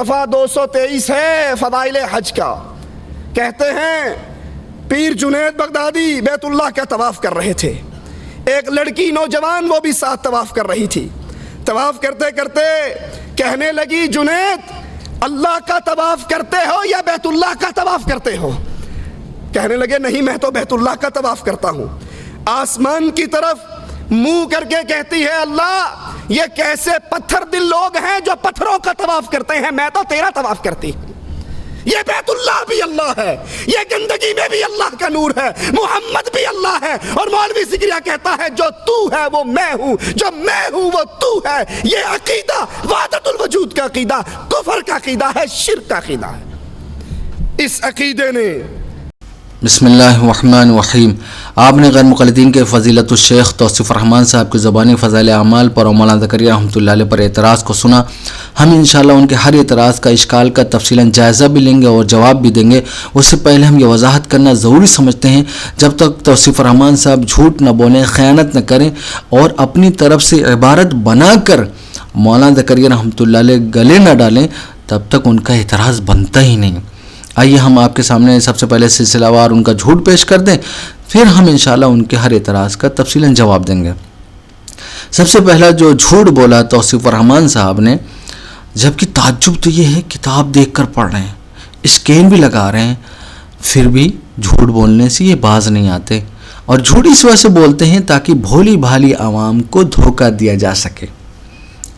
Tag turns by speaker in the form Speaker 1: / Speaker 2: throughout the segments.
Speaker 1: صفحہ 223 ہے فضائل حج کا. کہتے ہیں پیر جنید بغدادی بیت اللہ کا طواف کر رہے تھے. ایک لڑکی نوجوان وہ بھی ساتھ طواف کر رہی تھی. طواف کرتے کرتے کہنے لگی جنید اللہ کا طواف کرتے ہو یا بیت اللہ کا طواف کرتے ہو؟ کہنے لگے نہیں میں تو بیت اللہ کا طواف کرتا ہوں. آسمان کی طرف منہ کر کے کہتی ہے اللہ یہ کیسے پتھر دل لوگ ہیں جو پتھروں کا طواف کرتے ہیں، میں تو تیرا طواف کرتی. یہ بیت اللہ بھی اللہ ہے، یہ گندگی میں بھی اللہ کا نور ہے، محمد بھی اللہ ہے. اور مولوی زکریا کہتا ہے جو تو ہے وہ میں ہوں، جو میں ہوں وہ تو ہے. یہ عقیدہ وحدت الوجود کا عقیدہ کفر کا عقیدہ ہے، شرک کا عقیدہ ہے. اس عقیدے نے
Speaker 2: بسم اللہ الرحمن الرحیم. آپ نے غیر مقلدین کے فضیلت الشیخ توصیف الرحمان صاحب کی زبانی فضائل اعمال پر اور مولانا زکریا رحمۃ اللہ علیہ پر اعتراض کو سنا. ہم انشاءاللہ ان کے ہر اعتراض کا اشکال کا تفصیلاً جائزہ بھی لیں گے اور جواب بھی دیں گے. اس سے پہلے ہم یہ وضاحت کرنا ضروری سمجھتے ہیں جب تک توصیف الرحمان صاحب جھوٹ نہ بولیں، خیانت نہ کریں اور اپنی طرف سے عبارت بنا کر مولانا زکریا رحمۃ اللہ علیہ گلے نہ ڈالیں تب تک ان کا اعتراض بنتا ہی نہیں. آئیے ہم آپ کے سامنے سب سے پہلے سلسلہ وار ان کا جھوٹ پیش کر دیں، پھر ہم انشاءاللہ ان کے ہر اعتراض کا تفصیلاً جواب دیں گے. سب سے پہلا جو جھوٹ بولا توصیف الرحمان صاحب نے، جبکہ تعجب تو یہ ہے کتاب دیکھ کر پڑھ رہے ہیں، اسکین بھی لگا رہے ہیں، پھر بھی جھوٹ بولنے سے یہ باز نہیں آتے. اور جھوٹ اس وجہ سے بولتے ہیں تاکہ بھولی بھالی عوام کو دھوکہ دیا جا سکے.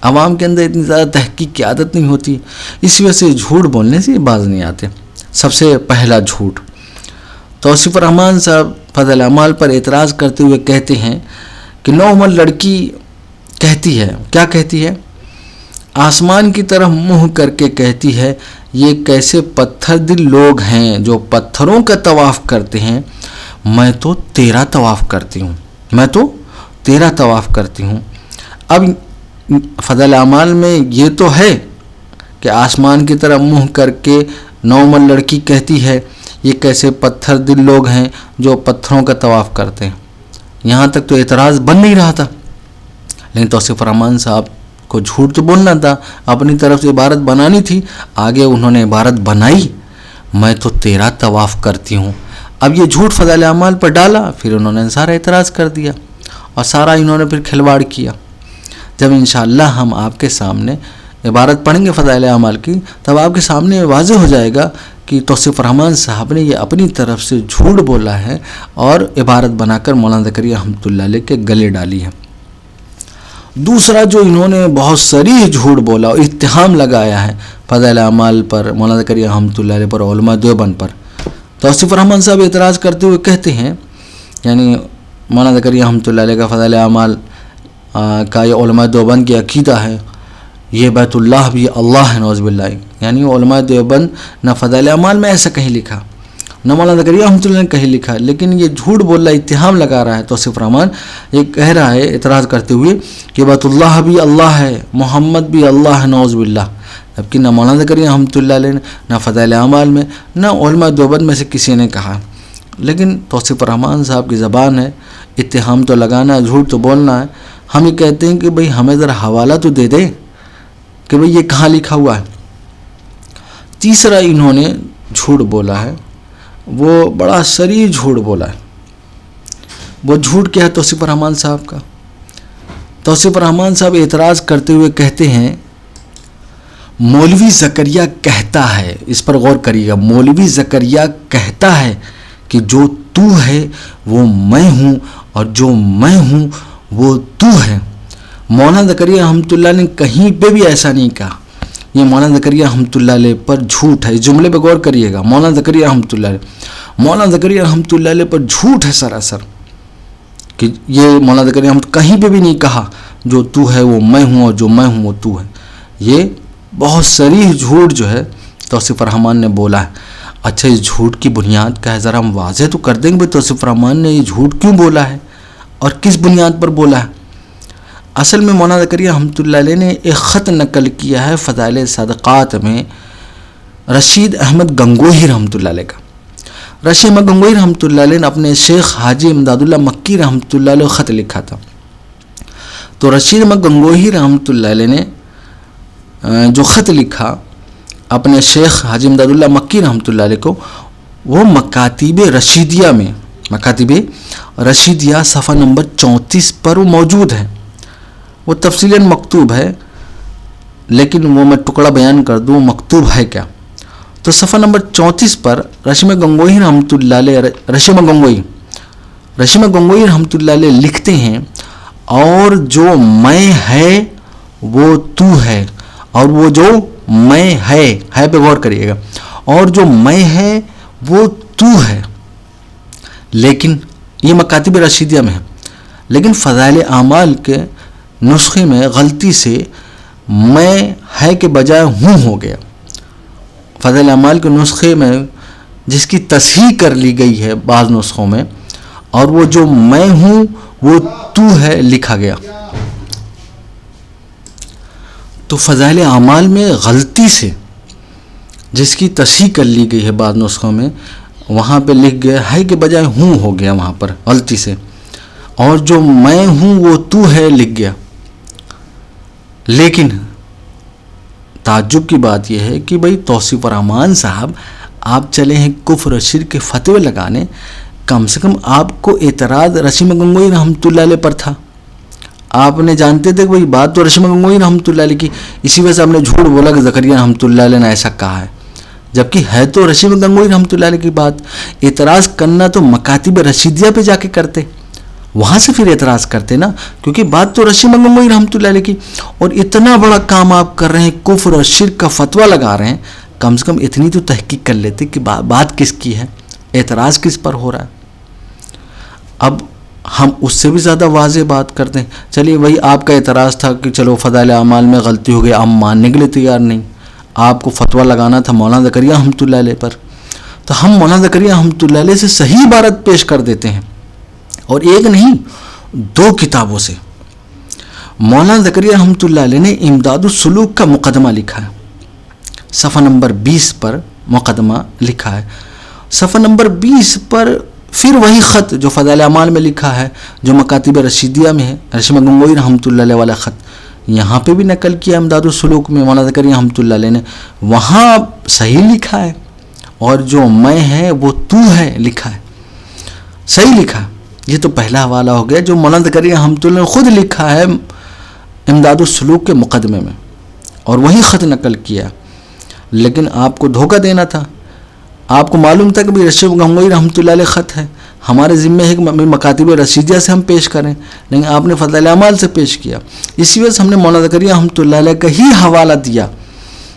Speaker 2: عوام کے اندر اتنی زیادہ تحقیق کی عادت نہیں ہوتی، اس وجہ سے جھوٹ بولنے سے یہ باز نہیں آتے. سب سے پہلا جھوٹ توصیف الرحمان صاحب فضل اعمال پر اعتراض کرتے ہوئے کہتے ہیں کہ نوعمر لڑکی کہتی ہے، کیا کہتی ہے؟ آسمان کی طرف منہ کر کے کہتی ہے یہ کیسے پتھر دل لوگ ہیں جو پتھروں کا طواف کرتے ہیں، میں تو تیرا طواف کرتی ہوں، میں تو تیرا طواف کرتی ہوں. اب فضل اعمال میں یہ تو ہے کہ آسمان کی طرف منہ کر کے نوعمر لڑکی کہتی ہے یہ کیسے پتھر دل لوگ ہیں جو پتھروں کا طواف کرتے ہیں. یہاں تک تو اعتراض بن نہیں رہا تھا، لیکن توصیف الرحمان صاحب کو جھوٹ تو بولنا تھا، اپنی طرف سے عبارت بنانی تھی. آگے انہوں نے عبارت بنائی میں تو تیرا طواف کرتی ہوں. اب یہ جھوٹ فضائل اعمال پر ڈالا، پھر انہوں نے سارا اعتراض کر دیا اور سارا انہوں نے پھر کھلواڑ کیا. جب انشاءاللہ ہم آپ کے سامنے عبارت پڑھیں گے فضائل اعمال کی تب آپ کے سامنے واضح ہو جائے گا کہ توصیف الرحمان صاحب نے یہ اپنی طرف سے جھوٹ بولا ہے اور عبارت بنا کر مولانا زکریا رحمۃ اللہ علیہ کے گلے ڈالی ہے. دوسرا جو انہوں نے بہت صریح جھوٹ بولا اور اتہام لگایا ہے فضائل اعمال پر، مولانا زکریا رحمۃ اللہ علیہ پر، علماء دیوبند پر. توصیف الرحمان صاحب اعتراض کرتے ہوئے کہتے ہیں، یعنی مولانا زکریا رحمۃ اللہ علیہ کا فضائل اعمال کا یہ علماء دیوبند کی عقیدہ ہے، یہ بیت اللہ بھی اللہ ہے نعوذ باللہ. یعنی علماء دیوبند نہ فضائل اعمال میں ایسا کہیں لکھا، نہ مولانا زکریا رحمۃ اللہ نے کہیں لکھا، لیکن یہ جھوٹ بول رہا، اتہام لگا رہا ہے. توصیف الرحمان یہ کہہ رہا ہے اعتراض کرتے ہوئے کہ بیت اللہ بھی اللہ ہے، محمد بھی اللہ ہے نعوذ باللہ. جبکہ نہ مولانا زکریا رحمۃ اللہ علیہ نہ فضائل اعمال میں نہ علماء دیوبند میں سے کسی نے کہا. لیکن توصیف الرحمان صاحب کی زبان ہے، اتہام تو لگانا ہے، جھوٹ تو بولنا ہے. ہم یہ کہتے ہیں کہ بھئی ہمیں ذرا حوالہ تو دے دے کہ بھئی یہ کہاں لکھا ہوا ہے. تیسرا انہوں نے جھوٹ بولا ہے، وہ بڑا صریح جھوٹ بولا ہے. وہ جھوٹ کیا ہے توصیف الرحمان صاحب کا؟ توصیف الرحمان صاحب اعتراض کرتے ہوئے کہتے ہیں مولوی زکریا کہتا ہے، اس پر غور کریے گا، مولوی زکریا کہتا ہے کہ جو تو ہے وہ میں ہوں اور جو میں ہوں وہ تو ہے. مولانا زکریا رحمۃ اللہ نے کہیں پہ بھی ایسا نہیں کہا. یہ مولانا زکریا رحمۃ اللہ علیہ پر جھوٹ ہے. اس جملے پہ غور کریے گا، مولانا زکریا رحمۃ اللہ علیہ، مولانا زکریا رحمۃ اللہ علیہ پر جھوٹ ہے سراسر کہ یہ مولانا زکریا رحمۃ کہیں پہ بھی نہیں کہا جو تو ہے وہ میں ہوں اور جو میں ہوں وہ تو ہے. یہ بہت صریح جھوٹ جو ہے توصیف الرحمان نے بولا ہے. اچھا اس جھوٹ کی بنیاد کیا ہے ذرا ہم واضح تو کر دیں گے توصیف الرحمان نے یہ جھوٹ کیوں بولا ہے اور کس بنیاد پر بولا ہے. اصل میں مولانا زکریا رحمۃ اللہ علیہ نے ایک خط نقل کیا ہے فضائل صدقات میں رشید احمد گنگوہی رحمۃ اللہ علیہ کا. رشید احمد گنگوہی رحمۃ اللہ علیہ نے اپنے شیخ حاجی امداد اللہ مکی رحمۃ اللہ علیہ خط لکھا تھا. تو رشید احمد گنگوہی رحمۃ اللہ علیہ نے جو خط لکھا اپنے شیخ حاجی امداد اللہ مکی رحمۃ اللہ علیہ کو، وہ مکاتب رشیدیہ صفحہ نمبر 34 پر وہ موجود ہے. وہ تفصیلاً مکتوب ہے، لیکن وہ میں ٹکڑا بیان کر دوں مکتوب ہے کیا. تو صفحہ نمبر 34 پر رشیمہ گنگوئی رحمۃ اللہ علیہ رحمۃ اللہ علیہ لکھتے ہیں، اور جو میں ہے وہ تو ہے، اور وہ جو میں ہے پہ غور کریے گا، اور جو میں ہے وہ تو ہے. لیکن یہ مکاتب رشیدیہ میں ہے، لیکن فضائل اعمال کے نسخے میں غلطی سے میں ہے کے بجائے ہوں ہو گیا. فضائل اعمال کے نسخے میں جس کی تصحیح کر لی گئی ہے بعض نسخوں میں، اور وہ جو میں ہوں وہ تو ہے لکھا گیا. تو فضائل اعمال میں غلطی سے جس کی تصحیح کر لی گئی ہے بعض نسخوں میں، وہاں پہ لکھ گیا ہے کے بجائے ہوں ہو گیا وہاں پر غلطی سے، اور جو میں ہوں وہ تو ہے لکھ گیا. لیکن تعجب کی بات یہ ہے کہ بھئی توصیف الرحمان صاحب آپ چلے ہیں کفر و شرک کے فتوے لگانے، کم سے کم آپ کو اعتراض رشیمہ گنگوئی رحمۃ اللہ علیہ پر تھا. آپ نے جانتے تھے کہ بھئی بات تو رشیمہ گنگوئی رحمۃ اللہ علیہ کی، اسی وجہ سے آپ نے جھوٹ بولا کہ زکریا رحمۃ اللہ علیہ نے ایسا کہا ہے، جبکہ ہے تو رشیمہ گنگوئی رحمۃ اللہ علیہ کی بات. اعتراض کرنا تو مکاتب رشیدیہ پہ جا کے کرتے، وہاں سے پھر اعتراض کرتے نا، کیونکہ بات تو رشیمہ گنگوئی رحمۃ اللہ علیہ کی. اور اتنا بڑا کام آپ کر رہے ہیں، کفر اور شرک کا فتویٰ لگا رہے ہیں، کم سے کم اتنی تو تحقیق کر لیتے کہ بات کس کی ہے، اعتراض کس پر ہو رہا ہے. اب ہم اس سے بھی زیادہ واضح بات کرتے ہیں. چلیے وہی آپ کا اعتراض تھا کہ چلو فضائل اعمال میں غلطی ہو گئی، ہم ماننے کے لیے تیار نہیں. آپ کو فتویٰ لگانا تھا مولانا زکریا رحمۃ اللہ علیہ پر، تو ہم مولانا زکریا رحمۃ اللہ علیہ سے صحیح عبارت پیش کر دیتے ہیں، اور ایک نہیں 2 کتابوں سے. مولانا زکریا رحمۃ اللہ علیہ نے امداد السلوک کا مقدمہ لکھا ہے، صفحہ نمبر 20 پر مقدمہ لکھا ہے. صفحہ نمبر 20 پر پھر وہی خط جو فضائل اعمال میں لکھا ہے، جو مکاتب رشیدیہ میں ہے، رشیمہ گنگوئی رحمۃ اللہ علیہ والا خط، یہاں پہ بھی نقل کیا امداد السلوک میں مولانا زکریا رحمۃ اللہ علیہ نے. وہاں صحیح لکھا ہے، اور جو میں ہے وہ تو ہے لکھا ہے، صحیح لکھا ہے. یہ تو پہلا حوالہ ہو گیا جو مولانا زکریا رحمۃ اللہ نے خود لکھا ہے امداد السلوک کے مقدمے میں، اور وہی خط نقل کیا. لیکن آپ کو دھوکہ دینا تھا، آپ کو معلوم تھا کہ رشیمہ گنگوئی رحمۃ اللہ علیہ خط ہے، ہمارے ذمہ ہے کہ مکاتب رشیدیہ سے ہم پیش کریں، لیکن آپ نے فضائل اعمال سے پیش کیا. اسی وجہ سے ہم نے مولانا زکریا رحمۃ اللہ علیہ کا ہی حوالہ دیا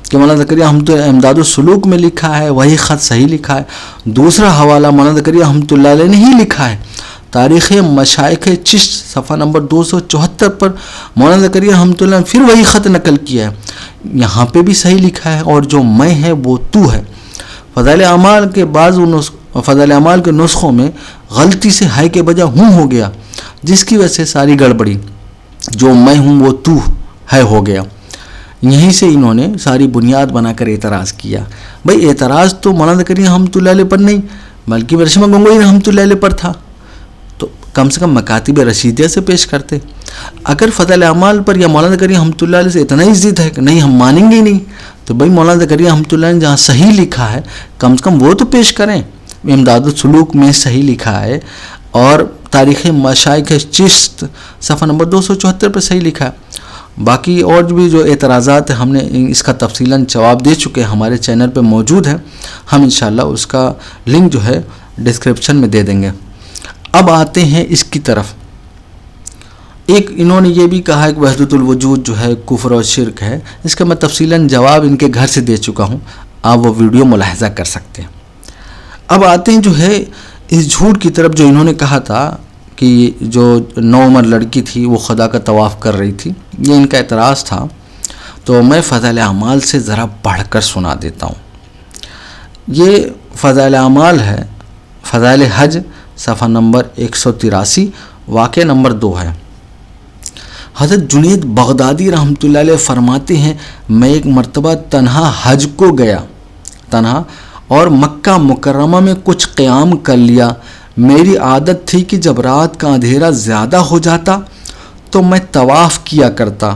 Speaker 2: کہ مولانا زکریا رحمۃ اللہ امداد السلوک میں لکھا ہے، وہی خط صحیح لکھا ہے. دوسرا حوالہ مولانا زکریا رحمۃ اللہ علیہ نے ہی لکھا ہے، تاریخ مشائخ چشت صفحہ نمبر 274 پر مولانا زکریا رحمۃ اللہ نے پھر وہی خط نقل کیا ہے. یہاں پہ بھی صحیح لکھا ہے، اور جو میں ہے وہ تو ہے. فضائل اعمال کے نسخوں میں غلطی سے ہے کے بجائے ہوں ہو گیا، جس کی وجہ سے ساری گڑبڑی، جو میں ہوں وہ تو ہے ہو گیا. یہیں سے انہوں نے ساری بنیاد بنا کر اعتراض کیا. بھئی اعتراض تو مولانا زکریا رحمۃ اللہ علیہ پر نہیں، بلکہ رشیمہ گنگوئی رحمۃ اللہ علیہ پر تھا. تو کم سے کم مکاتب رشیدیہ سے پیش کرتے. اگر فضائل اعمال پر یا مولانا زکریا رحمۃ اللہ علیہ سے اتنا ہی ضد ہے کہ نہیں ہم مانیں گے ہی نہیں، تو بھائی مولانا زکریا رحمۃ اللہ نے جہاں صحیح لکھا ہے کم سے کم وہ تو پیش کریں. امداد السلوک میں صحیح لکھا ہے، اور تاریخ مشائخ چشت صفحہ نمبر 274 پر صحیح لکھا ہے. باقی اور بھی جو اعتراضات ہیں ہم نے اس کا تفصیلاً جواب دے چکے ہیں، ہمارے چینل پہ موجود ہے، ہم انشاءاللہ اس کا لنک جو ہے ڈسکرپشن میں دے دیں گے. اب آتے ہیں اس کی طرف. ایک انہوں نے یہ بھی کہا ہے کہ وحدت الوجود جو ہے کفر اور شرک ہے، اس کا میں تفصیلاً جواب ان کے گھر سے دے چکا ہوں، آپ وہ ویڈیو ملاحظہ کر سکتے ہیں. اب آتے ہیں جو ہے اس جھوٹ کی طرف، جو انہوں نے کہا تھا کہ جو 9 عمر لڑکی تھی وہ خدا کا طواف کر رہی تھی، یہ ان کا اعتراض تھا. تو میں فضائل اعمال سے ذرا پڑھ کر سنا دیتا ہوں. یہ فضائل اعمال ہے، فضائل حج صفحہ نمبر 183 واقعہ نمبر 2 ہے. حضرت جنید بغدادی رحمۃ اللہ علیہ فرماتے ہیں، میں ایک مرتبہ تنہا حج کو گیا، تنہا، اور مکہ مکرمہ میں کچھ قیام کر لیا. میری عادت تھی کہ جب رات کا اندھیرا زیادہ ہو جاتا تو میں طواف کیا کرتا.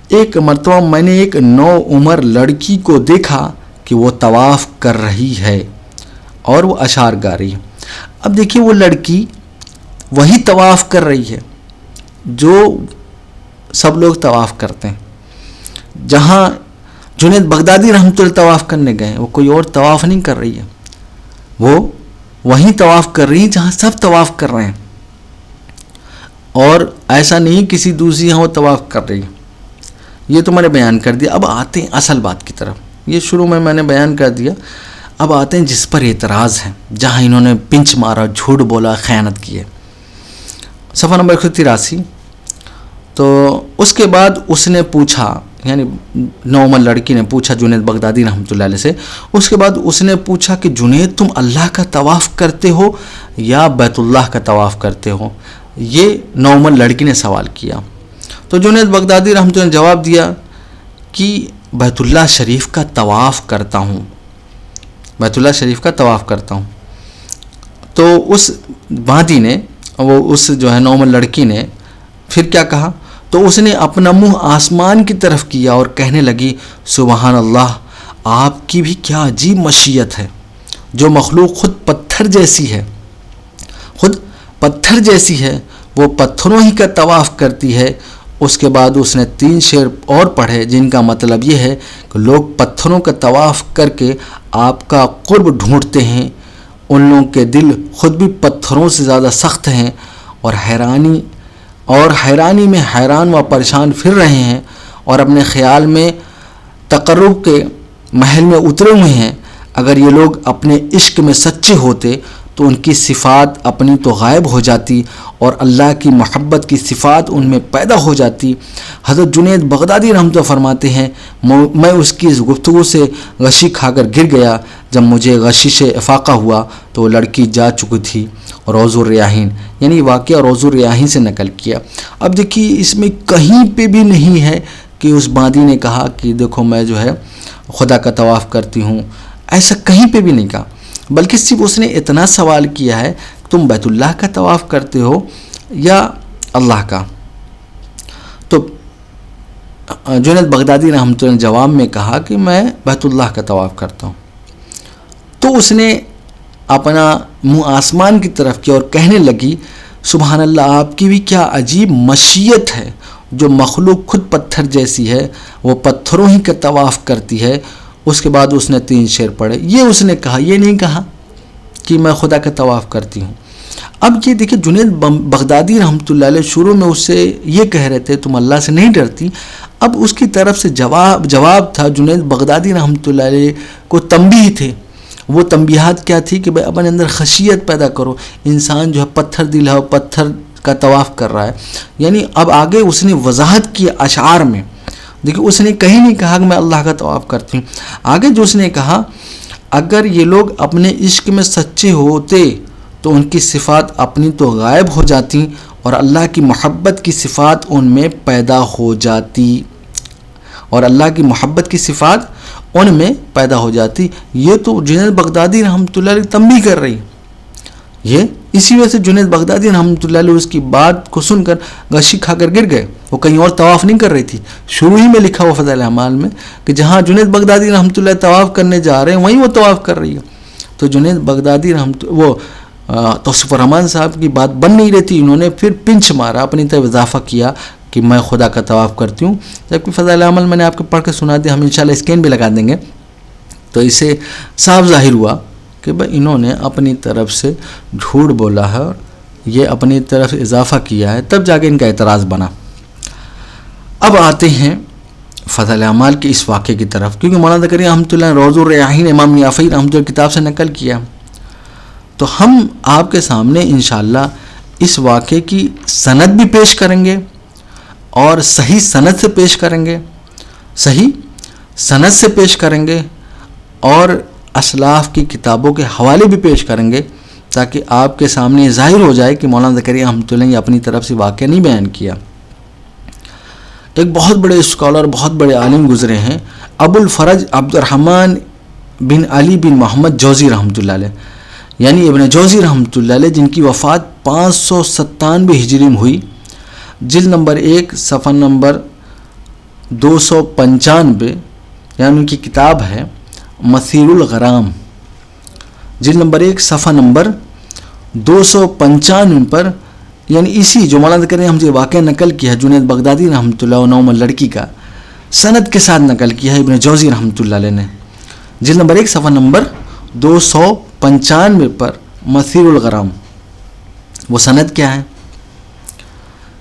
Speaker 2: ایک مرتبہ میں نے ایک 9 عمر لڑکی کو دیکھا کہ وہ طواف کر رہی ہے اور وہ اشعار گا رہی ہے۔ اب دیکھیے وہ لڑکی وہی طواف کر رہی ہے جو سب لوگ طواف کرتے ہیں۔ جہاں جنید بغدادی رحمۃ اللہ طواف کرنے گئے، وہ کوئی اور طواف نہیں کر رہی ہے، وہ وہیں طواف کر رہی ہے جہاں سب طواف کر رہے ہیں، اور ایسا نہیں کسی دوسری یہاں وہ طواف کر رہی ہے۔ یہ تو میں نے بیان کر دیا۔ اب آتے ہیں اصل بات کی طرف۔ یہ شروع میں نے بیان کر دیا، اب آتے ہیں جس پر اعتراض ہے، جہاں انہوں نے پنچ مارا، جھوٹ بولا، خیانت کی ہے۔ صفحہ نمبر 183۔ تو اس کے بعد اس نے پوچھا، یعنی نارمل لڑکی نے پوچھا جنید بغدادی رحمۃ اللہ علیہ سے، اس کے بعد اس نے پوچھا کہ جنید تم اللہ کا طواف کرتے ہو یا بیت اللہ کا طواف کرتے ہو؟ یہ نارمل لڑکی نے سوال کیا۔ تو جنید بغدادی رحمۃ اللہ نے جواب دیا کہ بیت اللہ شریف کا طواف کرتا ہوں، بیت اللہ شریف کا طواف کرتا ہوں۔ تو اس بادی نے، وہ اس جو ہے نارمل لڑکی نے پھر کیا کہا؟ تو اس نے اپنا منہ آسمان کی طرف کیا اور کہنے لگی سبحان اللہ، آپ کی بھی کیا عجیب مشیت ہے، جو مخلوق خود پتھر جیسی ہے، خود پتھر جیسی ہے، وہ پتھروں ہی کا طواف کرتی ہے۔ اس کے بعد اس نے 3 شعر اور پڑھے جن کا مطلب یہ ہے کہ لوگ پتھروں کا طواف کر کے آپ کا قرب ڈھونڈتے ہیں، ان لوگوں کے دل خود بھی پتھروں سے زیادہ سخت ہیں، اور حیرانی میں حیران و پریشان پھر رہے ہیں، اور اپنے خیال میں تقرب کے محل میں اترے ہوئے ہیں۔ اگر یہ لوگ اپنے عشق میں سچے ہوتے تو ان کی صفات اپنی تو غائب ہو جاتی اور اللہ کی محبت کی صفات ان میں پیدا ہو جاتی۔ حضرت جنید بغدادی رحمۃ اللہ فرماتے ہیں میں اس کی اس گفتگو سے غشی کھا کر گر گیا۔ جب مجھے غشی سے افاقہ ہوا تو وہ لڑکی جا چکی تھی۔ روض الریاحین، یعنی واقعہ روض الریاحین سے نقل کیا۔ اب دیکھیے اس میں کہیں پہ بھی نہیں ہے کہ اس بادی نے کہا کہ دیکھو میں جو ہے خدا کا طواف کرتی ہوں، ایسا کہیں پہ بھی نہیں کہا، بلکہ صرف اس نے اتنا سوال کیا ہے تم بیت اللہ کا طواف کرتے ہو یا اللہ کا؟ تو جنید بغدادی رحمۃ اللہ نے جواب میں کہا کہ میں بیت اللہ کا طواف کرتا ہوں۔ تو اس نے اپنا منہ آسمان کی طرف کیا اور کہنے لگی سبحان اللہ، آپ کی بھی کیا عجیب مشیت ہے، جو مخلوق خود پتھر جیسی ہے، وہ پتھروں ہی کا طواف کرتی ہے۔ اس کے بعد اس نے 3 شعر پڑھے۔ یہ اس نے کہا، یہ نہیں کہا کہ میں خدا کا طواف کرتی ہوں۔ اب یہ دیکھیں جنید بغدادی رحمۃ اللہ علیہ شروع میں اس سے یہ کہہ رہے تھے تم اللہ سے نہیں ڈرتی، اب اس کی طرف سے جواب تھا جنید بغدادی رحمۃ اللہ علیہ کو تنبیہ تھے۔ وہ تنبیہات کیا تھی کہ بھائی اپنے اندر خشیت پیدا کرو، انسان جو ہے پتھر دل ہے، پتھر کا طواف کر رہا ہے۔ یعنی اب آگے اس نے وضاحت کی اشعار میں، دیکھیں اس نے کہیں نہیں کہا کہ میں اللہ کا طواف کرتی ہوں، آگے جو اس نے کہا اگر یہ لوگ اپنے عشق میں سچے ہوتے تو ان کی صفات اپنی تو غائب ہو جاتی اور اللہ کی محبت کی صفات ان میں پیدا ہو جاتی، اور اللہ کی محبت کی صفات ان میں پیدا ہو جاتی۔ یہ تو جنید بغدادی رحمۃ اللہ علیہ تنبیہ کر رہی، یہ اسی وجہ سے جنید بغدادی رحمۃ اللہ علیہ اس کی بات کو سن کر غشی کھا کر گر گئے۔ وہ کہیں اور طواف نہیں کر رہی تھی، شروع ہی میں لکھا ہوا فضائل اعمال میں کہ جہاں جنید بغدادی رحمۃ اللہ طواف کرنے جا رہے ہیں وہیں وہ طواف کر رہی ہے۔ تو جنید بغدادی وہ توصیف الرحمان صاحب کی بات بن نہیں رہتی، انہوں نے پھر پنچ مارا، اپنی طرف اضافہ کیا کہ میں خدا کا طواف کرتی ہوں، جبکہ فضائل اعمال میں نے آپ کو پڑھ کے سنا دیا، ہم انشاءاللہ اسکین بھی لگا دیں گے۔ تو اسے صاف ظاہر ہوا کہ بھائی انہوں نے اپنی طرف سے جھوٹ بولا ہے اور یہ اپنی طرف اضافہ کیا ہے، تب جا کے ان کا اعتراض بنا۔ اب آتے ہیں فضائل اعمال کے اس واقعے کی طرف، کیونکہ مولانا زکریا رحمۃ اللہ نے روض الریاحین امام یافعی رحمۃ اللہ کتاب سے نقل کیا، تو ہم آپ کے سامنے انشاءاللہ اس واقعے کی سند بھی پیش کریں گے اور صحیح سند سے پیش کریں گے، صحیح سند سے پیش کریں گے اور اسلاف کی کتابوں کے حوالے بھی پیش کریں گے، تاکہ آپ کے سامنے ظاہر ہو جائے کہ مولانا زکریا رحمۃ اللہ نے اپنی طرف سے واقعہ نہیں بیان کیا۔ ایک بہت بڑے اسکالر، بہت بڑے عالم گزرے ہیں، ابو الفرج عبد الرحمن بن علی بن محمد جوزی رحمۃ اللہ علیہ، یعنی ابن جوزی رحمۃ اللہ علیہ، جن کی وفات 597 ہجری میں ہوئی، جلد نمبر 1 صفحہ نمبر 295، یعنی ان کی کتاب ہے مثیر الغرام، جلد نمبر 1 صفحہ نمبر 295 پر، یعنی اسی جو مولانا زکریا ہم سے واقعہ نقل کیا ہے جنید بغدادی رحمۃ اللہ علیہ لڑکی کا، سند کے ساتھ نقل کیا ہے ابن جوزی رحمۃ اللہ علیہ نے، جلد نمبر 1 صفحہ نمبر 295 پر مثیر الغرام۔ وہ سند کیا ہے؟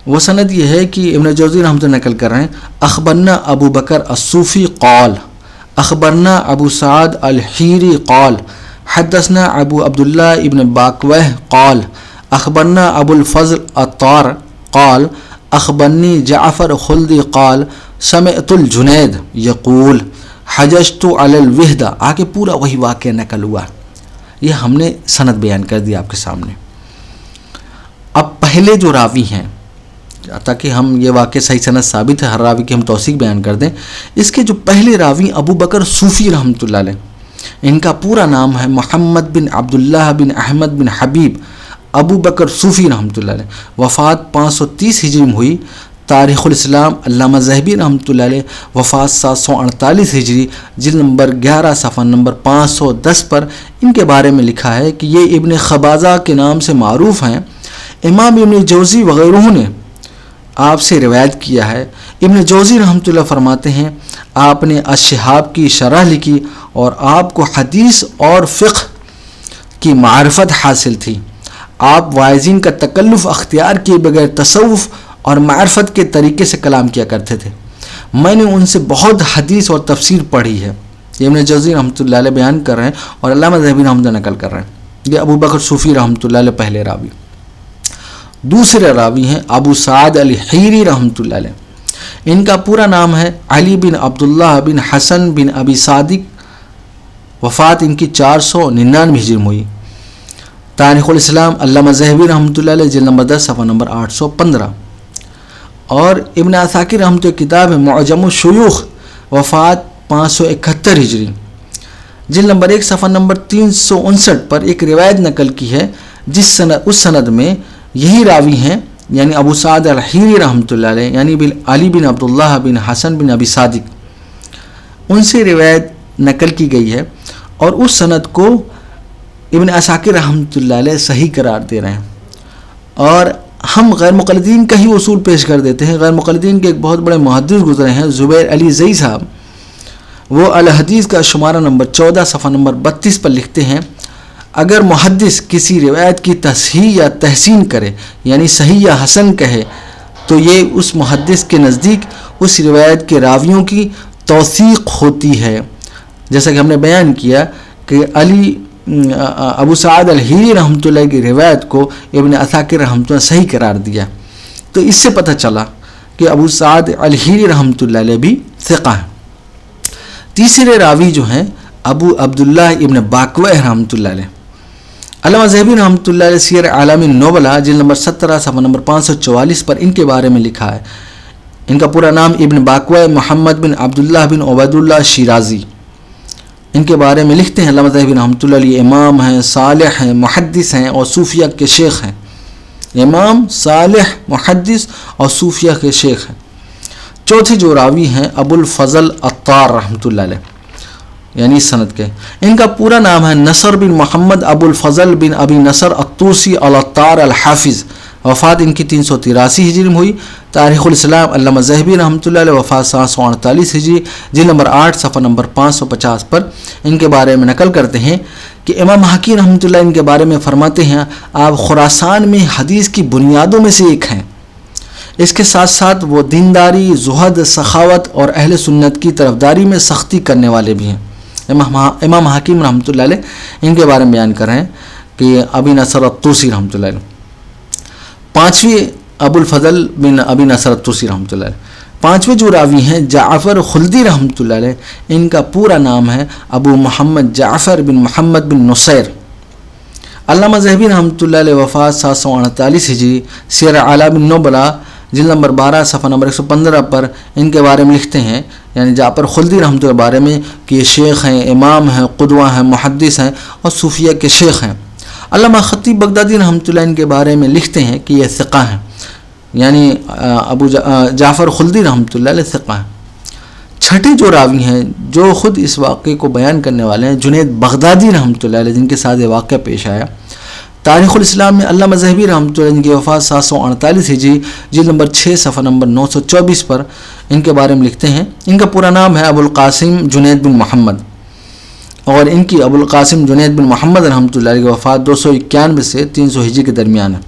Speaker 2: وہ سند یہ ہے کہ ابن جوزی رحمۃ اللہ نقل کر رہے ہیں، اخبرنا ابو بکر الصوفی قال اخبرنا ابو سعد الحیری قال حدثنا ابو عبداللہ ابن باقوہ قال اخبرنا ابو الفضل الطار قال اخبرنی جعفر خلدی قال سمعت الجنید یقول حججت علی الوحدہ۔ آگے پورا وہی واقعہ نقل ہوا، یہ ہم نے سند بیان کر دیا آپ کے سامنے۔ اب پہلے جو راوی ہیں، تاکہ ہم یہ واقعہ صحیح سند ثابت ہے، ہر راوی کی ہم توثیق بیان کر دیں، اس کے جو پہلے راوی ابو بکر صوفی رحمۃ اللہ علیہ، ان کا پورا نام ہے محمد بن عبداللہ بن احمد بن حبیب ابو بکر صوفی رحمۃ اللہ علیہ، وفات 530 ہجری میں ہوئی۔ تاریخ الاسلام علامہ ذہبی رحمۃ اللہ علیہ، وفات 748 ہجری، جلد نمبر 11 صفحہ نمبر 510 پر ان کے بارے میں لکھا ہے کہ یہ ابن خبازہ کے نام سے معروف ہیں۔ امام ابن جوزی وغیرہ نے آپ سے روایت کیا ہے۔ ابن جوزی رحمۃ اللہ فرماتے ہیں آپ نے الشہاب کی شرح لکھی اور آپ کو حدیث اور فقہ کی معرفت حاصل تھی۔ آپ واعظین کا تکلف اختیار کیے بغیر تصوف اور معرفت کے طریقے سے کلام کیا کرتے تھے۔ میں نے ان سے بہت حدیث اور تفسیر پڑھی ہے۔ یہ ابن جوزی رحمۃ اللہ علیہ بیان کر رہے ہیں اور علامہ ذہبی رحمۃ اللہ نقل کر رہے ہیں۔ یہ ابو بکر صوفی رحمۃ اللہ علیہ پہلے راوی۔ دوسرے راوی ہیں ابو سعد الحیری رحمۃ اللہ علیہ، ان کا پورا نام ہے علی بن عبداللہ بن حسن بن ابی صادق، وفات ان کی 499 ہجری میں ہوئی۔ تاریخ الاسلام علامہ ذہبی رحمۃ اللہ علیہ، جلد نمبر 10 صفحہ نمبر 815، اور ابن عساکر رحمۃ اللہ کتاب ہے معجم الشیوخ، وفات 571 ہجری، جلد نمبر 1 صفحہ نمبر 359 پر ایک روایت نقل کی ہے اس سند میں یہی راوی ہیں، یعنی ابو سعد الحیری رحمۃ اللہ علیہ، یعنی علی بن عبداللہ بن حسن بن ابی صادق، ان سے روایت نقل کی گئی ہے، اور اس سند کو ابن عساکر رحمۃ اللہ علیہ صحیح قرار دے رہے ہیں۔ اور ہم غیر مقلدین کا ہی اصول پیش کر دیتے ہیں۔ غیر مقلدین کے ایک بہت بڑے محدث گزرے ہیں زبیر علی زئی صاحب، وہ الحدیث کا شمارہ نمبر 14 صفحہ نمبر 32 پر لکھتے ہیں، اگر محدث کسی روایت کی تصحیح یا تحسین کرے، یعنی صحیح یا حسن کہے، تو یہ اس محدث کے نزدیک اس روایت کے راویوں کی توثیق ہوتی ہے۔ جیسا کہ ہم نے بیان کیا کہ ابو سعد الحیری رحمۃ اللہ کی روایت کو ابن عساکر رحمۃ اللہ صحیح قرار دیا، تو اس سے پتہ چلا کہ ابو سعد الحیری رحمۃ اللہ علیہ بھی ثقہ ہیں۔ تیسرے راوی جو ہیں ابو عبداللہ ابن باقوہ رحمۃ اللہ علیہ، علامہ ذہبی رحمۃ اللہ علیہ سیر اعلام النبلاء جلد نمبر 17 صفحہ نمبر 544 پر ان کے بارے میں لکھا ہے۔ ان کا پورا نام ابن باقوہ محمد بن عبداللہ بن عبید اللہ شیرازی، ان کے بارے میں لکھتے ہیں علامہ ذہبی رحمۃ اللہ علیہ امام ہیں، صالح ہیں، محدث ہیں اور صوفیہ کے شیخ ہیں۔ امام، صالح، محدث اور صوفیہ کے شیخ ہیں۔ چوتھے جو راوی ہیں ابو الفضل الطار رحمۃ اللہ علیہ، یعنی سند کے، ان کا پورا نام ہے نصر بن محمد ابو الفضل بن ابی نصر الطوسی الطار الحافظ، وفات ان کی 383 ہجری میں ہوئی۔ تاریخ الاسلام علامہ ذہبی رحمۃ اللہ علیہ، وفات 748 ہجری، جلد نمبر 8 صفحہ نمبر 550 پر ان کے بارے میں نقل کرتے ہیں کہ امام حکیم رحمۃ اللہ ان کے بارے میں فرماتے ہیں آپ خراسان میں حدیث کی بنیادوں میں سے ایک ہیں، اس کے ساتھ ساتھ وہ دینداری، زہد، سخاوت اور اہل سنت کی طرفداری میں سختی کرنے والے بھی ہیں۔ امام حکیم رحمۃ اللہ علیہ ان کے بارے میں بیان کر رہے ہیں کہ ابی نصر الطوسی رحمۃ اللہ علیہ۔ پانچویں ابو الفضل بن ابی نصر الطوسی رحمۃ اللہ علیہ۔ پانچویں جو راوی ہیں جعفر خلدی رحمۃ اللہ علیہ، ان کا پورا نام ہے ابو محمد جعفر بن محمد بن نصیر۔ علامہ ذہبی رحمۃ اللہ علیہ، وفات 748 ہجری، سیر اعلام النبلاء جلد نمبر 12 صفحہ نمبر 115 پر ان کے بارے میں لکھتے ہیں، یعنی جعفر خلدی رحمۃ اللہ کے بارے میں کہ یہ شیخ ہیں، امام ہیں، قدوہ ہیں، محدث ہیں اور صوفیہ کے شیخ ہیں۔ علامہ خطیب بغدادی رحمۃ اللہ ان کے بارے میں لکھتے ہیں کہ یہ ثقہ ہیں، یعنی ابو جعفر خلدی رحمۃ اللہ علیہ ثقہ ہیں۔ چھٹے جو راوی ہیں جو خود اس واقعے کو بیان کرنے والے ہیں جنید بغدادی رحمۃ اللہ علیہ، جن کے ساتھ یہ واقعہ پیش آیا۔ تاریخ الاسلام میں علامہ ذہبی رحمۃ اللہ، جن کی وفات 748 ہجری، جلد نمبر 6 صفحہ نمبر 924 پر ان کے بارے میں لکھتے ہیں۔ ان کا پورا نام ہے ابو القاسم جنید بن محمد، اور ان کی ابو القاسم جنید بن محمد رحمۃ اللہ علیہ کی وفات 291 سے 300 ہجری کے درمیان ہے۔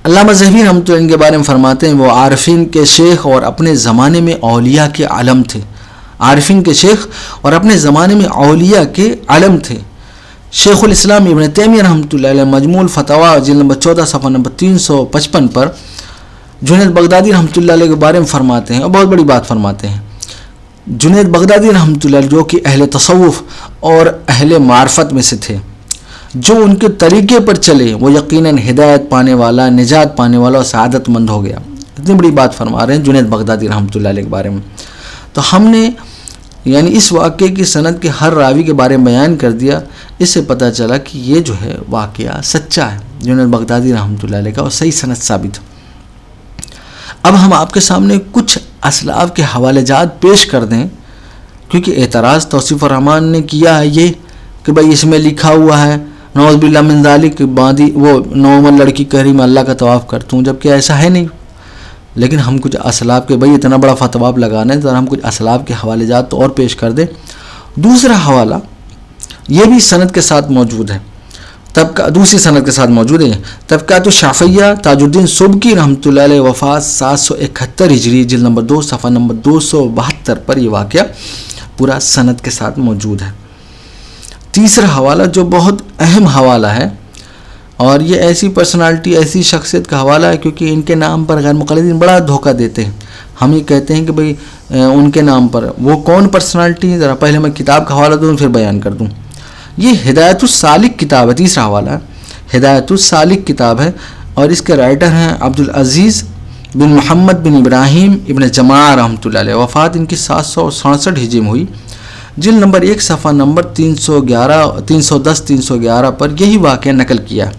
Speaker 2: علامہ ذہبی رحمۃ اللہ ان کے بارے میں فرماتے ہیں وہ عارفین کے شیخ اور اپنے زمانے میں اولیاء کے علم تھے۔ عارفین کے شیخ اور اپنے زمانے میں اولیاء کے علم تھے۔ شیخ الاسلام ابن تیمیہ رحمۃ اللہ علیہ مجموع الفتاویٰ جلد نمبر 14 صفحہ نمبر 355 پر جنید بغدادی رحمۃ اللہ علیہ کے بارے میں فرماتے ہیں، اور بہت بڑی بات فرماتے ہیں۔ جنید بغدادی رحمۃ اللہ علیہ جو کہ اہل تصوف اور اہل معرفت میں سے تھے، جو ان کے طریقے پر چلے وہ یقیناً ہدایت پانے والا، نجات پانے والا اور سعادت مند ہو گیا۔ اتنی بڑی بات فرما رہے ہیں جنید بغدادی رحمۃ اللہ علیہ کے بارے میں۔ تو ہم نے یعنی اس واقعے کی سند کے ہر راوی کے بارے میں بیان کر دیا، اس سے پتہ چلا کہ یہ جو ہے واقعہ سچا ہے جنید بغدادی رحمۃ اللہ علیہ کا، اور صحیح سند ثابت۔ اب ہم آپ کے سامنے کچھ اسلاف کے حوالے جات پیش کر دیں، کیونکہ اعتراض توصیف الرحمان نے کیا ہے یہ کہ بھائی اس میں لکھا ہوا ہے نعوذ باللہ من ذالک باندھی وہ نارمل لڑکی کہہ رہی میں اللہ کا طواف کرتا ہوں، جبکہ ایسا ہے نہیں۔ لیکن ہم کچھ اسلاف کے، بھائی اتنا بڑا فتویٰ لگانا ہے تو ہم کچھ اسلاف کے حوالے جات تو اور پیش کر دیں۔ دوسرا حوالہ یہ بھی سند کے ساتھ موجود ہے، دوسری سند کے ساتھ موجود ہے۔ طبقات الشافعیہ تاج الدین سبکی رحمۃ اللہ علیہ وفات 771 ہجری، جلد نمبر 2 صفحہ نمبر 272 پر یہ واقعہ پورا سند کے ساتھ موجود ہے۔ تیسرا حوالہ جو بہت اہم حوالہ ہے، اور یہ ایسی پرسنالٹی، ایسی شخصیت کا حوالہ ہے کیونکہ ان کے نام پر غیر مقلدین بڑا دھوکہ دیتے ہیں۔ ہم یہ کہتے ہیں کہ بھئی ان کے نام پر وہ کون پرسنالٹی ہے، ذرا پہلے میں کتاب کا حوالہ دوں پھر بیان کر دوں۔ یہ ہدایت السالک کتاب ہے، تیسرا حوالہ ہے ہدایت السالک کتاب ہے، اور اس کے رائٹر ہیں عبدالعزیز بن محمد بن ابراہیم ابن جماعہ رحمۃ اللہ علیہ۔ وفات ان کی 767 ہجری میں ہوئی، جلد نمبر 1 صفحہ نمبر 310-311 پر یہی واقعہ نقل کیا۔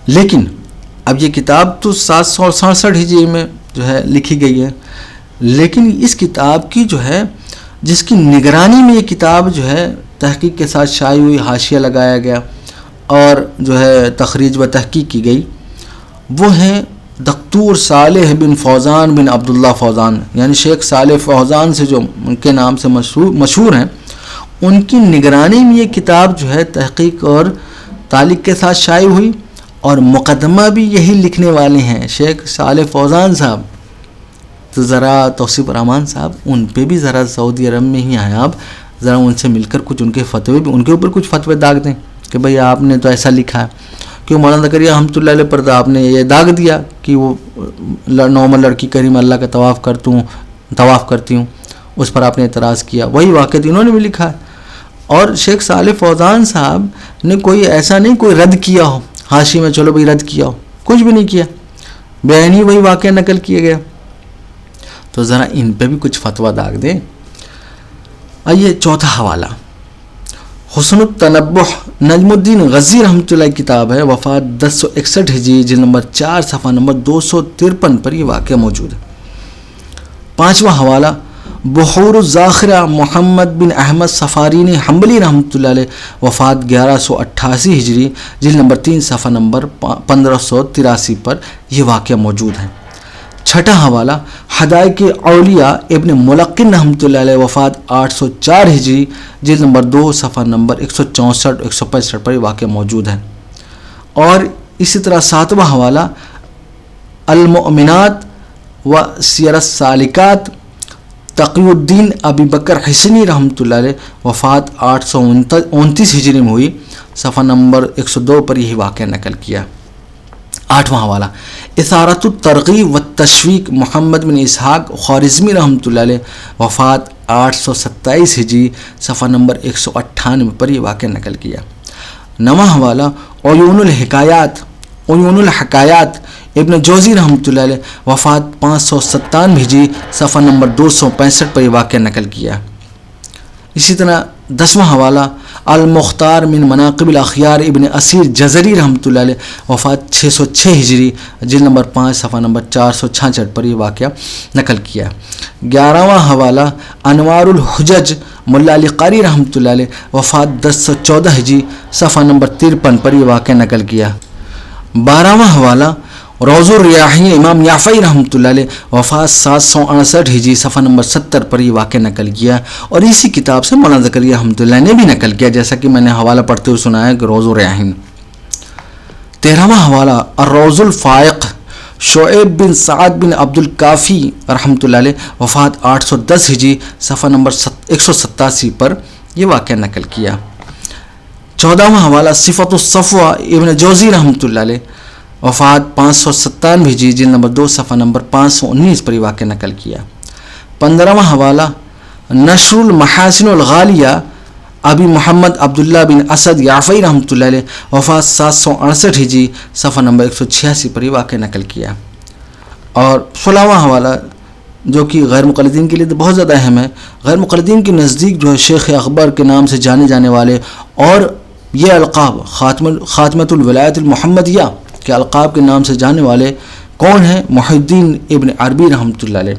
Speaker 2: لیکن اب یہ کتاب تو 767 ہجری میں جو ہے لکھی گئی ہے، لیکن اس کتاب کی جو ہے جس کی نگرانی میں یہ کتاب جو ہے تحقیق کے ساتھ شائع ہوئی، حاشیہ لگایا گیا اور جو ہے تخریج و تحقیق کی گئی، وہ ہیں دکتور صالح بن فوزان بن عبداللہ فوزان، یعنی شیخ صالح فوزان سے جو ان کے نام سے مشہور ہیں، ان کی نگرانی میں یہ کتاب جو ہے تحقیق اور تعلیق کے ساتھ شائع ہوئی، اور مقدمہ بھی یہی لکھنے والے ہیں شیخ صالح فوزان صاحب۔ تو ذرا توصیف الرحمان صاحب ان پہ بھی ذرا سعودی عرب میں ہی آئیں، آپ ذرا ان سے مل کر کچھ ان کے فتوے بھی، ان کے اوپر کچھ فتوے داغ دیں کہ بھئی آپ نے تو ایسا لکھا ہے، کیوں مولانا زکریا رحمۃ اللہ علیہ پر آپ نے یہ داغ دیا کہ وہ نارمل لڑکی کریم اللہ کا طواف کرتی ہوں، اس پر آپ نے اعتراض کیا، وہی واقعہ انہوں نے بھی لکھا ہے۔ اور شیخ صالح فوزان صاحب نے کوئی ایسا نہیں کوئی رد کیا ہو حاشی میں، چلو بھئی رد کیا ہو، کچھ بھی نہیں کیا، بیانی وہی واقعہ نقل کیا گیا، تو ذرا ان پہ بھی کچھ فتویٰ داغ دیں۔ آئیے چوتھا حوالہ حسن التنبح نجم الدین غزی رحمۃ اللہ کی کتاب ہے، وفات 1061 ہجری، جلد نمبر 4 صفحہ نمبر 253 پر یہ واقعہ موجود ہے۔ پانچواں حوالہ بحور الزاخرہ محمد بن احمد صفارینی حنبلی رحمۃ اللہ علیہ، وفات 1188 ہجری، جلد نمبر 3 صفحہ نمبر 1583 پر یہ واقعہ موجود ہے۔ چھٹا حوالہ حدائق اولیاء ابن ملقن رحمۃ اللہ علیہ، وفات 804 ہجری، جلد نمبر 2 صفحہ نمبر 164-165 پر یہ واقعہ موجود ہے۔ اور اسی طرح ساتواں حوالہ المؤمنات و سیر السالکات تقی الدین ابی بکر حسنی رحمۃ اللہ علیہ، وفات 829 ہجری میں ہوئی، صفحہ نمبر 102 پر یہی واقعہ نقل کیا۔ آٹھواں حوالہ اثارت الترغیب و تشویق محمد بن اسحاق خوارزمی رحمۃ اللہ علیہ، وفات 827 ہجری، صفحہ نمبر 198 پر یہ واقعہ نقل کیا۔ نواں حوالہ عیون الحکایات ابن جوزی رحمۃ اللہ علیہ، وفات 597 ہجری، صفحہ نمبر 265 پر یہ واقعہ نقل کیا۔ اسی طرح 10واں حوالہ المختار من مناقب الاخیار ابن اسیر جزری رحمۃ اللہ علیہ وفات 606 ہجری جلد نمبر 5 صفحہ نمبر 466 پر یہ واقعہ نقل کیا ہے۔ 11واں حوالہ انوار الحجج ملا علی قاری رحمۃ اللہ علیہ وفات 1014 ہجری صفحہ نمبر 53 پر یہ واقعہ نقل کیا۔ 12واں حوالہ روض الریاحین امام یافعی رحمۃ اللہ علیہ وفات 768 ہجری صفحہ نمبر 70 پر یہ واقعہ نقل کیا، اور اسی کتاب سے مولانا زکریا رحمۃ اللہ نے بھی نقل کیا، جیسا کہ میں نے حوالہ پڑھتے ہوئے سنایا کہ روض الریاحین۔ 13واں حوالہ الروض الفائق شعیب بن سعد بن عبد الکافی رحمۃ اللہ علیہ وفات 810 ہجری صفحہ نمبر 187 پر یہ واقعہ نقل کیا۔ 14واں حوالہ صفت الصفوہ ابن جوزی رحمۃ اللہ علیہ وفات 597 ہجری جلد نمبر 2 صفحہ نمبر 519 پر یہ واقعہ نقل کیا۔ 15واں حوالہ نشر المحاسن الغالیہ ابی محمد عبداللہ بن اسد یافعی رحمۃ اللہ علیہ وفات 768 ہجری صفحہ نمبر 186 پر یہ واقعہ نقل کیا۔ اور 16واں حوالہ جو کہ غیر مقلدین کے لیے تو بہت زیادہ اہم ہے، غیر مقلدین کے نزدیک جو ہے شیخ اکبر کے نام سے جانے جانے والے اور یہ القاب خاتمۃ الولایت المحمدیہ کے القاب کے نام سے جانے والے کون ہیں؟ محی الدین ابن عربی رحمۃ اللہ علیہ،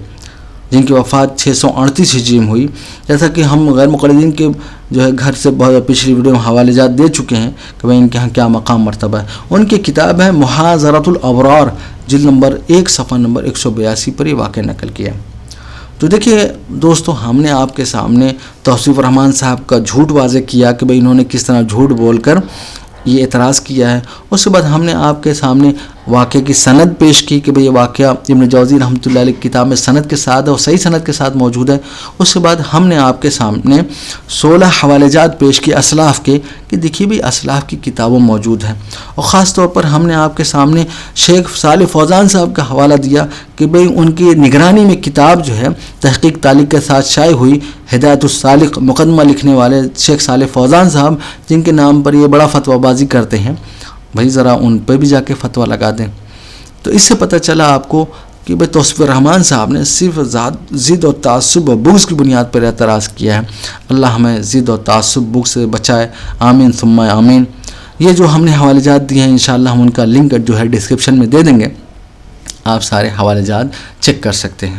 Speaker 2: جن کی وفات 638 ہجری میں ہوئی۔ جیسا کہ ہم غیر مقلدین کے جو ہے گھر سے بہت پچھلی ویڈیو میں حوالے جات دے چکے ہیں کہ بھائی ان کے ہاں کیا مقام مرتبہ ہے۔ ان کی کتاب ہے محاضرۃ الابرار جلد نمبر 1 صفحہ نمبر 182 پر یہ واقعہ نقل کیا۔ تو دیکھیے دوستو، ہم نے آپ کے سامنے توصیف الرحمان صاحب کا جھوٹ واضح کیا کہ بھئی انہوں نے کس طرح جھوٹ بول کر یہ اعتراض کیا ہے۔ اس کے بعد ہم نے آپ کے سامنے واقعے کی سند پیش کی کہ بھئی یہ واقعہ ابن جوزی رحمۃ اللہ علیہ کی کتاب میں سند کے ساتھ اور صحیح سند کے ساتھ موجود ہے۔ اس کے بعد ہم نے آپ کے سامنے 16 حوالے جات پیش کی اسلاف کے کہ دیکھیے بھی اسلاف کی کتابوں موجود ہیں، اور خاص طور پر ہم نے آپ کے سامنے شیخ صالح فوزان صاحب کا حوالہ دیا کہ بھئی ان کی نگرانی میں کتاب جو ہے تحقیق تعلیق کے ساتھ شائع ہوئی، ہدایت السالق مقدمہ لکھنے والے شیخ صالح فوزان صاحب جن کے نام پر یہ بڑا فتویٰ بازی کرتے ہیں، بھائی ذرا ان پہ بھی جا کے فتویٰ لگا دیں۔ تو اس سے پتہ چلا آپ کو کہ بھئی توصیف الرحمان صاحب نے صرف ضد و تعصب و بغض کی بنیاد پر اعتراض کیا ہے۔ اللہ ہمیں ضد و تعصب بغض سے بچائے، آمین ثم آمین۔ یہ جو ہم نے حوالے جات دیے ہیں انشاءاللہ ہم ان کا لنک جو ہے ڈسکرپشن میں دے دیں گے، آپ سارے حوالے جات چیک کر سکتے ہیں۔